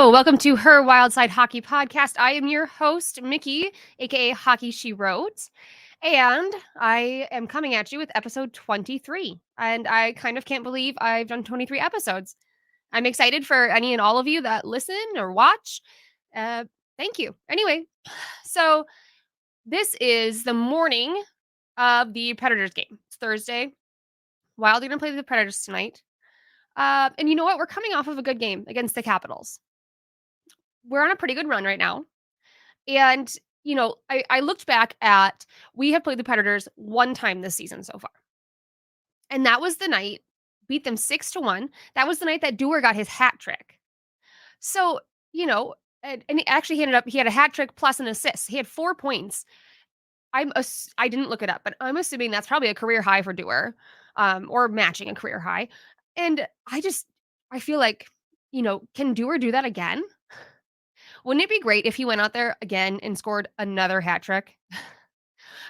Hello, welcome to Her Wild Side Hockey Podcast. I am your host, Mikki, aka Hockey She Wrote, and I am coming at you with episode 23. And I kind of can't believe I've done 23 episodes. I'm excited for any and all of you that listen or watch. Uh, Thank you. Anyway, so this is the morning of the Predators game. It's Thursday. Wild are going to play the Predators tonight. And you know what? We're coming off of a good game against the Capitals. We're on a pretty good run right now. And, I looked back at we have played the Predators one time this season so far. And that was the night, beat them 6-1. That was the night that Dewar got his hat trick. So, and he had a hat trick plus an assist. He had 4 points. I didn't look it up, but I'm assuming that's probably a career high for Dewar, or matching a career high. And I feel like, can Dewar do that again? Wouldn't it be great if he went out there again and scored another hat trick?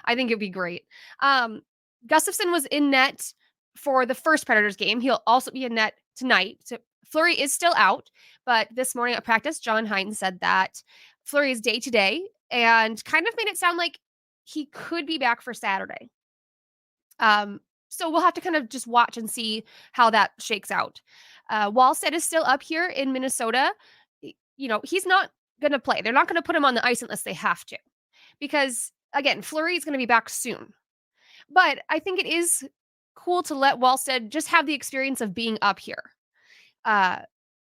I think it'd be great. Gustafsson was in net for the first Predators game. He'll also be in net tonight. So Fleury is still out, but this morning at practice, John Hines said that Fleury is day to day and kind of made it sound like he could be back for Saturday. So we'll have to kind of just watch and see how that shakes out. Wallstead is still up here in Minnesota. He's not going to play. They're not going to put him on the ice unless they have to. Because, again, Fleury is going to be back soon. But I think it is cool to let Wallstead just have the experience of being up here. I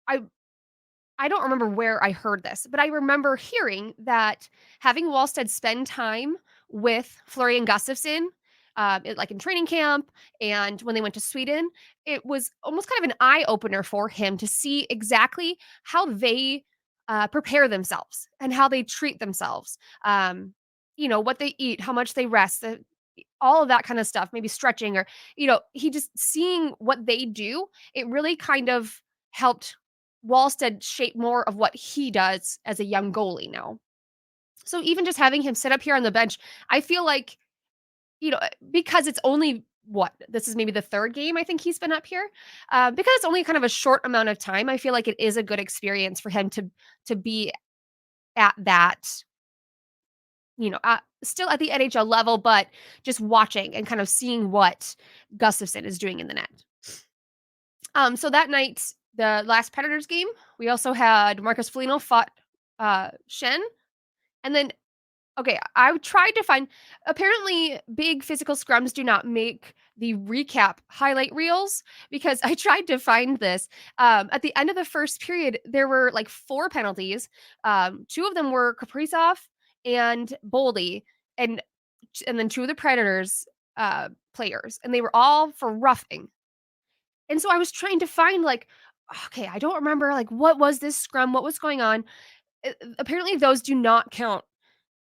don't remember where I heard this, but I remember hearing that having Wallstead spend time with Fleury and Gustafsson, like in training camp and when they went to Sweden, it was almost kind of an eye-opener for him to see exactly how they prepare themselves and how they treat themselves. What they eat, how much they rest, all of that kind of stuff, maybe stretching or, he just seeing what they do, it really kind of helped Wallstead shape more of what he does as a young goalie now. So even just having him sit up here on the bench, I feel like, because it's only this is maybe the third game I think he's been up here. Because it's only kind of a short amount of time, I feel like it is a good experience for him to be at that, still at the NHL level, but just watching and kind of seeing what Gustafsson is doing in the net. So that night, the last Predators game, we also had Marcus Foligno fought Schenn. And then, okay, I tried to find, apparently big physical scrums do not make the recap highlight reels, because I tried to find this. At the end of the first period, there were like 4 penalties. 2 of them were Kaprizov and Boldy, and then 2 of the Predators players, and they were all for roughing. And so I was trying to find okay, I don't remember what was this scrum, what was going on. Apparently those do not count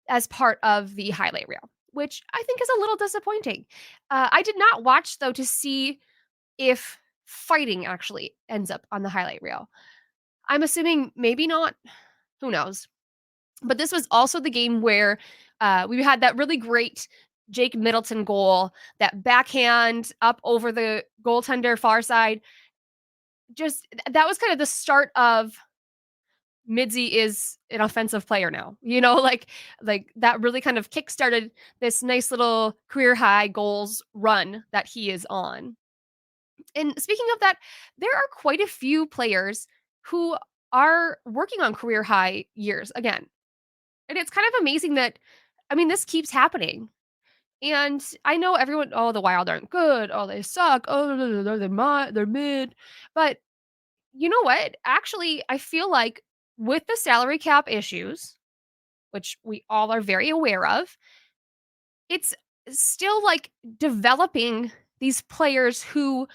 as part of the highlight reel, which I think is a little disappointing. I did not watch though to see if fighting actually ends up on the highlight reel. I'm assuming maybe not. Who knows? But this was also the game where we had that really great Jake Middleton goal, that backhand up over the goaltender far side. Just that was kind of the start of Midzi is an offensive player now. Like that really kind of kickstarted this nice little career high goals run that he is on. And speaking of that, there are quite a few players who are working on career high years again. And it's kind of amazing that, this keeps happening. And I know everyone, oh, the Wild aren't good. Oh, they suck. Oh, they're mid. But you know what? Actually, I feel like with the salary cap issues, which we all are very aware of, it's still developing these players who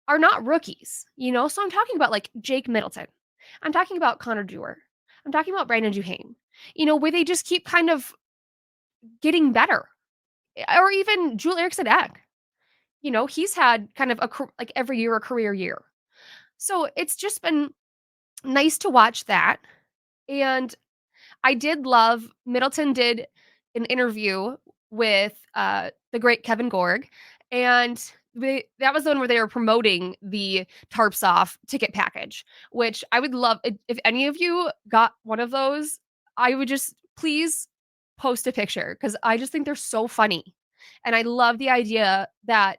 are not rookies, So I'm talking about Jake Middleton. I'm talking about Connor Dewar. I'm talking about Brandon Duhaime, where they just keep kind of getting better. Or even Joel Eriksson Ek. He's had kind of every year a career year. So it's just been nice to watch that. And I did love Middleton did an interview with the great Kevin Gorg, and that was the one where they were promoting the Tarps Off ticket package, which I would love if any of you got one of those, I would just please post a picture because I just think they're so funny. And I love the idea that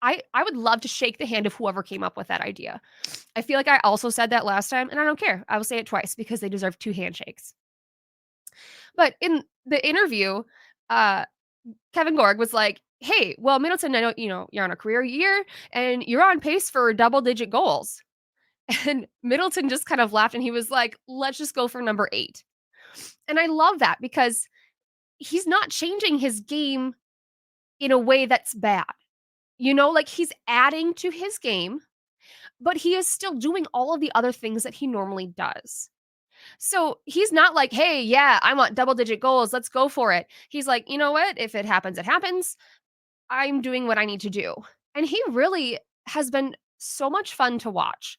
I would love to shake the hand of whoever came up with that idea. I feel like I also said that last time, and I don't care. I will say it twice because they deserve 2 handshakes. But in the interview, uh, Kevin Gorg was like, "Hey, well, Middleton, I know, you're on a career year and you're on pace for double-digit goals." And Middleton just kind of laughed and he was like, "Let's just go for number 8." And I love that because he's not changing his game in a way that's bad. Like he's adding to his game, but he is still doing all of the other things that he normally does. So he's not like, "Hey, yeah, I want double digit goals. Let's go for it." He's like, "You know what? If it happens, it happens. I'm doing what I need to do." And he really has been so much fun to watch.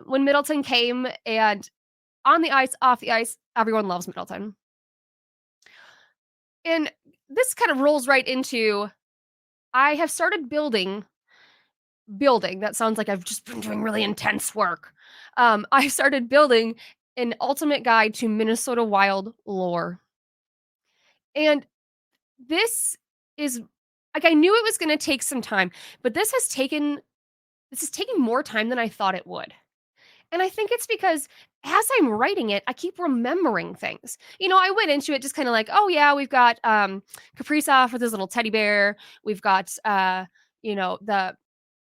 When Middleton came and on the ice, off the ice, everyone loves Middleton. And this kind of rolls right into I have started building. That sounds like I've just been doing really intense work. I started building an ultimate guide to Minnesota Wild lore. And this is like I knew it was going to take some time, but this is taking more time than I thought it would. And I think it's because as I'm writing it, I keep remembering things. I went into it just kind of like, oh yeah, we've got Kaprizov with his little teddy bear. We've got the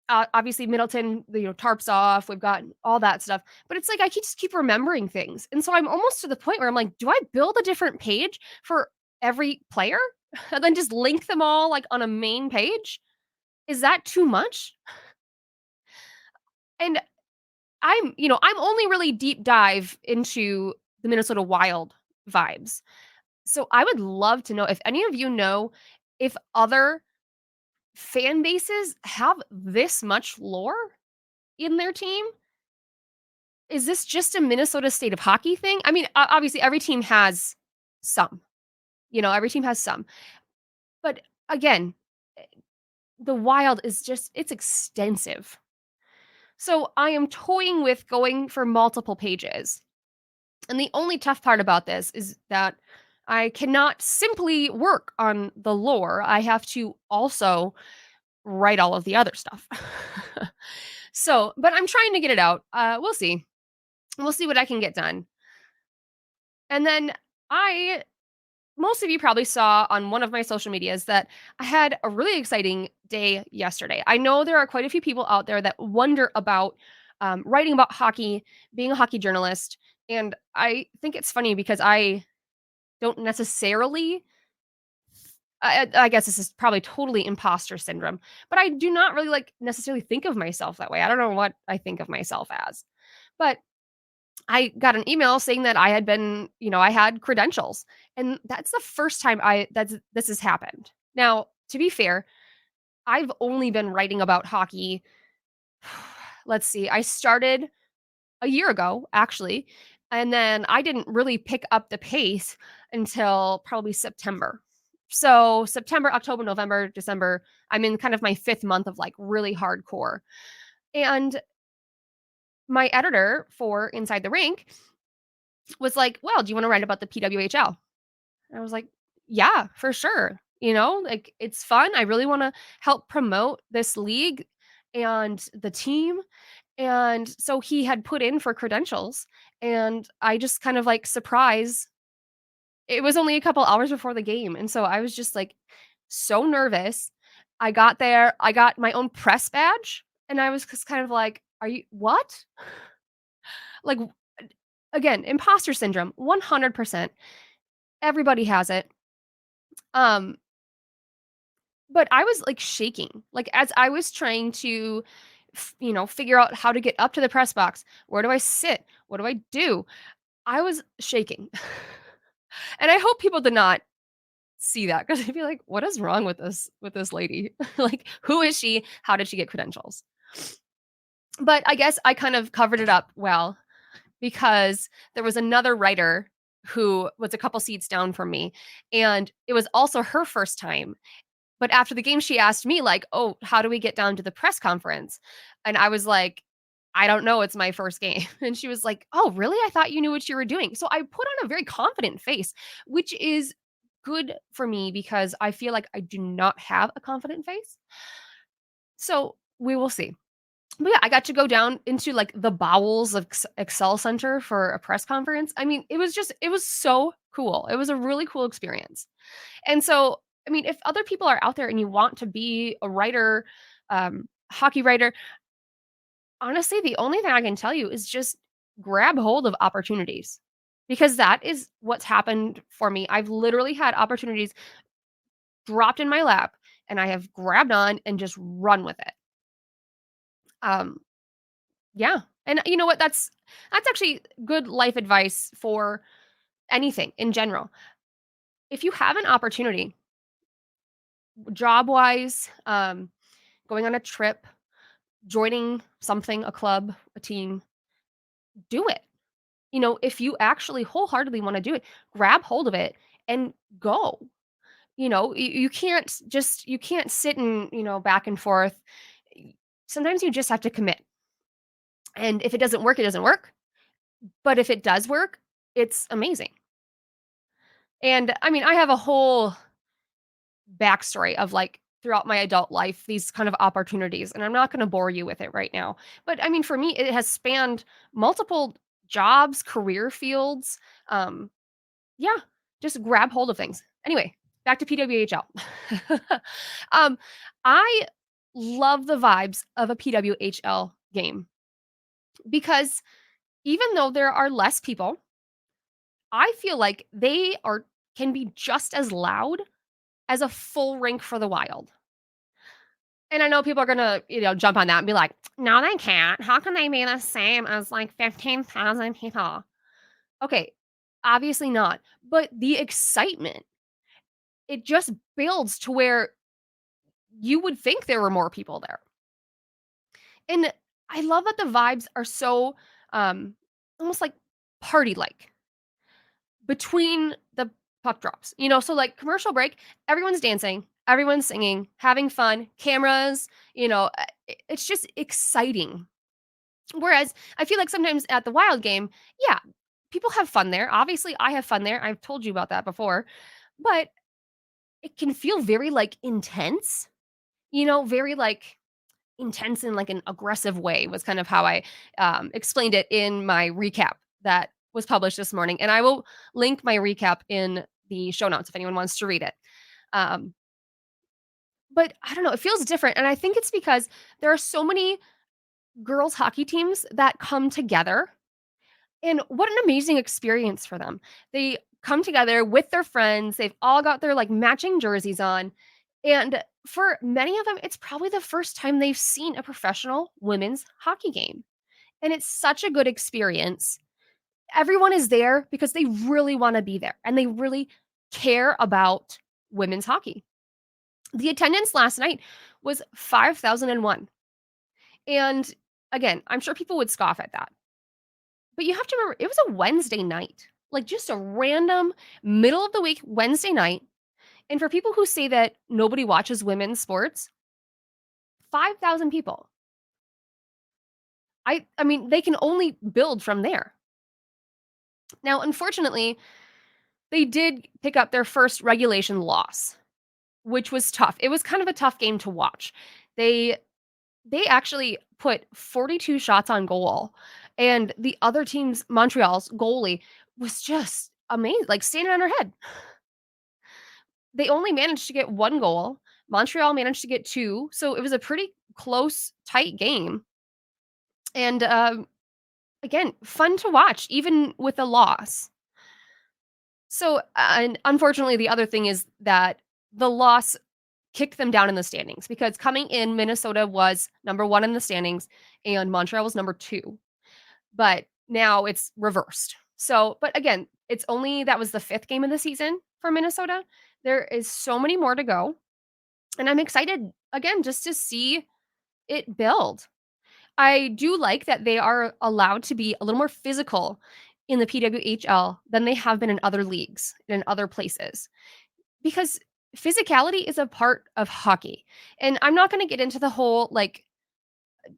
obviously Middleton, Tarps Off. We've got all that stuff. But it's like I just keep remembering things. And so I'm almost to the point where I'm like, do I build a different page for every player and then just link them all like on a main page? Is that too much? And I'm only really deep dive into the Minnesota Wild vibes. So I would love to know if any of you know if other fan bases have this much lore in their team. Is this just a Minnesota State of Hockey thing? I mean, obviously every team has some. Every team has some. But again, the Wild is it's extensive. So I am toying with going for multiple pages. And the only tough part about this is that I cannot simply work on the lore. I have to also write all of the other stuff. So, but I'm trying to get it out. We'll see. We'll see what I can get done. And then most of you probably saw on one of my social medias that I had a really exciting day yesterday. I know there are quite a few people out there that wonder about writing about hockey, being a hockey journalist. And I think it's funny because I don't necessarily, I guess this is probably totally imposter syndrome, but I do not really necessarily think of myself that way. I don't know what I think of myself as, but I got an email saying that I had been, I had credentials. And that's the first time this has happened. Now, to be fair, I've only been writing about hockey. Let's see. I started a year ago, actually. And then I didn't really pick up the pace until probably September. So September, October, November, December, I'm in kind of my 5th month of really hardcore. And my editor for Inside the Rink was like, "Well, do you want to write about the PWHL?" And I was like, "Yeah, for sure. It's fun. I really want to help promote this league and the team." And so he had put in for credentials and I just kind of surprise. It was only a couple hours before the game. And so I was just so nervous. I got there, I got my own press badge and I was just kind of like, "Are you what?" Like again, imposter syndrome, 100%. Everybody has it. Um but I was shaking. As I was trying to figure out how to get up to the press box. Where do I sit? What do I do? I was shaking. And I hope people did not see that because I'd be like, what is wrong with this lady? Who is she? How did she get credentials? But I guess I kind of covered it up well because there was another writer who was a couple seats down from me and it was also her first time. But after the game, she asked me, like, "Oh, how do we get down to the press conference?" And I was like, "I don't know. It's my first game." And she was like, "Oh, really? I thought you knew what you were doing." So I put on a very confident face, which is good for me because I feel like I do not have a confident face. So we will see. But yeah, I got to go down into like the bowels of Excel Center for a press conference. I mean, it was so cool. It was a really cool experience. And so, I mean, if other people are out there and you want to be a writer, hockey writer, honestly, the only thing I can tell you is just grab hold of opportunities because that is what's happened for me. I've literally had opportunities dropped in my lap and I have grabbed on and just run with it. Um, yeah. And you know what? That's actually good life advice for anything in general. If you have an opportunity, job wise, going on a trip, joining something, a club, a team, do it. You know, if you actually wholeheartedly want to do it, grab hold of it and go. You know, you can't sit and, back and forth. Sometimes you just have to commit. And if it doesn't work, it doesn't work. But if it does work, it's amazing. And I mean, I have a whole backstory of like throughout my adult life, these kind of opportunities. And I'm not going to bore you with it right now. But I mean, for me, it has spanned multiple jobs, career fields. Um, yeah, just grab hold of things. Anyway, back to PWHL. um, I love the vibes of a PWHL game because even though there are less people, I feel like they are can be just as loud as a full rink for the Wild. And I know people are gonna, jump on that and be like, "No, they can't. How can they be the same as like 15,000 people?" Okay, obviously not. But the excitement, it just builds to where you would think there were more people there. And I love that the vibes are so um almost like party like between the puck drops. So like commercial break, everyone's dancing, everyone's singing, having fun, cameras, it's just exciting. Whereas I feel like sometimes at the Wild game, yeah, people have fun there. Obviously, I have fun there. I've told you about that before. But it can feel very like intense, very like intense in like an aggressive way was kind of how I explained it in my recap that was published this morning. And I will link my recap in the show notes if anyone wants to read it. Um, but I don't know, it feels different. And I think it's because there are so many girls hockey teams that come together. And what an amazing experience for them. They come together with their friends. They've all got their like matching jerseys on. And for many of them, it's probably the first time they've seen a professional women's hockey game. And it's such a good experience. Everyone is there because they really want to be there and they really care about women's hockey. The attendance last night was 5,001. And again, I'm sure people would scoff at that. But you have to remember, it was a Wednesday night, like just a random middle of the week Wednesday night. And for people who say that nobody watches women's sports, 5,000 people. I mean, they can only build from there. Now, unfortunately, they did pick up their first regulation loss, which was tough. It was kind of a tough game to watch. They they actually put 42 shots on goal, and the other team's Montreal's goalie was just amazing, like standing on her head. They only managed to get 1 goal. Montreal managed to get 2, so it was a pretty close, tight game. And, again, fun to watch even with a loss. So, and unfortunately, the other thing is that the loss kicked them down in the standings because coming in, Minnesota was number 1 in the standings and Montreal was number 2. But now it's reversed. So, but again, it's only that was the 5th game of the season for Minnesota. There is so many more to go. And I'm excited again just to see it build. I do like that they are allowed to be a little more physical in the PWHL than they have been in other leagues, in other places. Because physicality is a part of hockey. And I'm not going to get into the whole like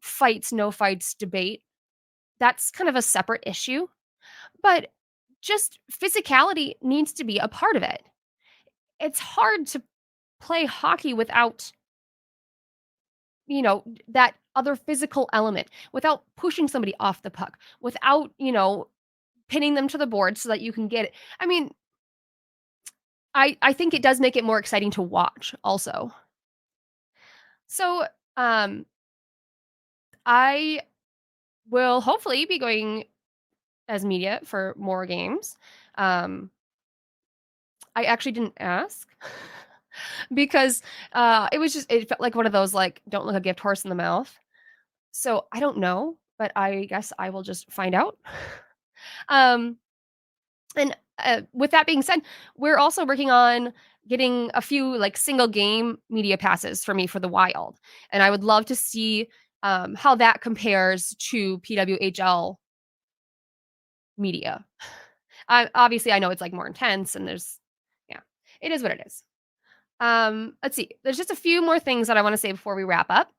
fights, no fights debate. That's kind of a separate issue, but just physicality needs to be a part of it. It's hard to play hockey without, that other physical element, without pushing somebody off the puck, without, pinning them to the board so that you can get it. I mean, I think it does make it more exciting to watch also. So, um, I will hopefully be going as media for more games. Um, I actually didn't ask because, it felt like one of those, like, don't look a gift horse in the mouth. So, I don't know, but I guess I will just find out. Um, and, with that being said, we're also working on getting a few, like, single game media passes for me for the Wild, and I would love to see, how that compares to PWHL media. Obviously, I know it's, like, more intense and yeah, it is what it is. Let's see. There's just a few more things that I wanna say before we wrap up.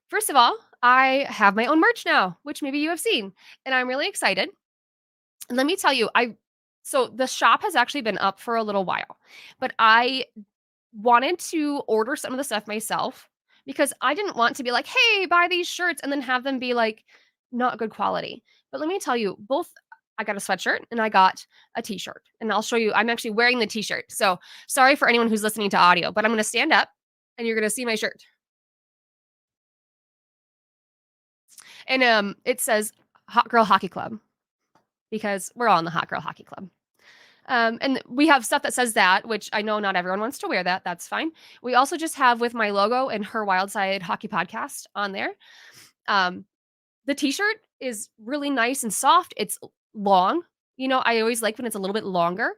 First of all, I have my own merch now, which maybe you have seen, and I'm really excited. And let me tell you, I so the shop has actually been up for a little while, but I wanted to order some of the stuff myself because I didn't want to be like, "Hey, buy these shirts," and then have them be like not good quality. But let me tell you, both I got a sweatshirt and I got a t-shirt. And I'll show you I'm actually wearing the t-shirt. So, sorry for anyone who's listening to audio, but I'm going to stand up and you're going to see my shirt. And it says Hot Girl Hockey Club because we're all in the Hot Girl Hockey Club. And we have stuff that says that, which I know not everyone wants to wear that. That's fine. We also just have with my logo and her Wild Side Hockey podcast on there. Um, the t-shirt is really nice and soft. It's long. I always like when it's a little bit longer.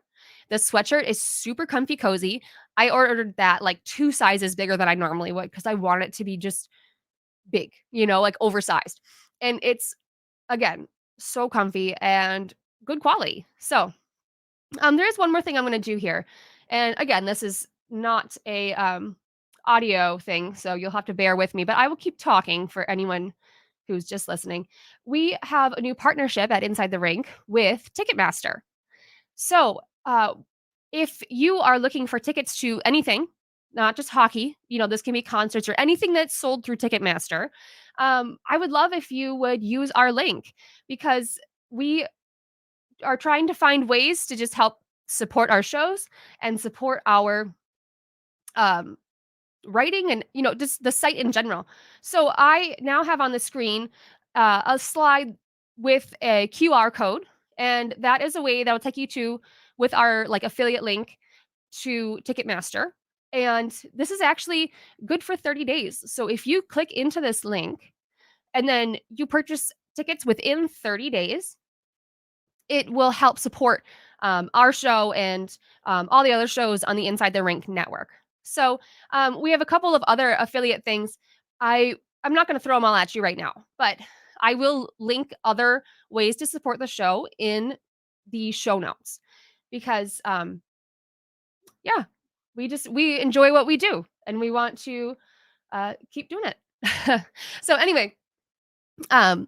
The sweatshirt is super comfy, cozy. I ordered that like 2 sizes bigger than I normally would because I want it to be just big, like oversized. And it's, again, so comfy and good quality. So, there is one more thing I'm gonna do here, and again, this is not a, audio thing, so you'll have to bear with me, but I will keep talking for anyone who's just listening. We have a new partnership at Inside the Rink with Ticketmaster. So, if you are looking for tickets to anything, not just hockey, this can be concerts or anything that's sold through Ticketmaster, I would love if you would use our link because we are trying to find ways to just help support our shows and support our um, writing and just the site in general. So I now have on the screen a slide with a QR code, and that is a way that will take you to with our like affiliate link to Ticketmaster. And this is actually good for 30 days. So if you click into this link and then you purchase tickets within 30 days, it will help support our show and all the other shows on the Inside the Rink network. So we have a couple of other affiliate things. I'm not going to throw them all at you right now, but I will link other ways to support the show in the show notes because yeah, we enjoy what we do and we want to keep doing it. So anyway, um,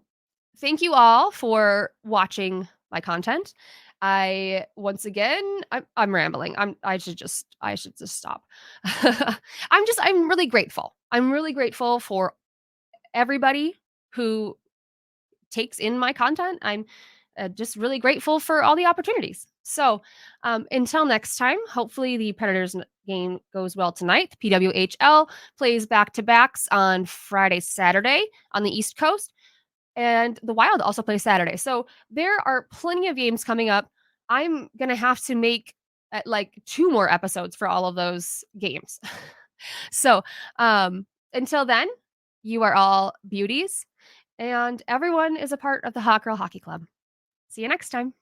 thank you all for watching my content. I'm rambling. I should just stop. I'm really grateful. I'm really grateful for everybody who takes in my content. I'm just really grateful for all the opportunities. So, until next time, hopefully the Predators game goes well tonight. The PWHL plays back to backs on Friday, Saturday on the East Coast. And the Wild also play Saturday. So there are plenty of games coming up. I'm going to have to make like 2 more episodes for all of those games. So, until then, you are all beauties and everyone is a part of the Hot Girl Hockey Club. See you next time.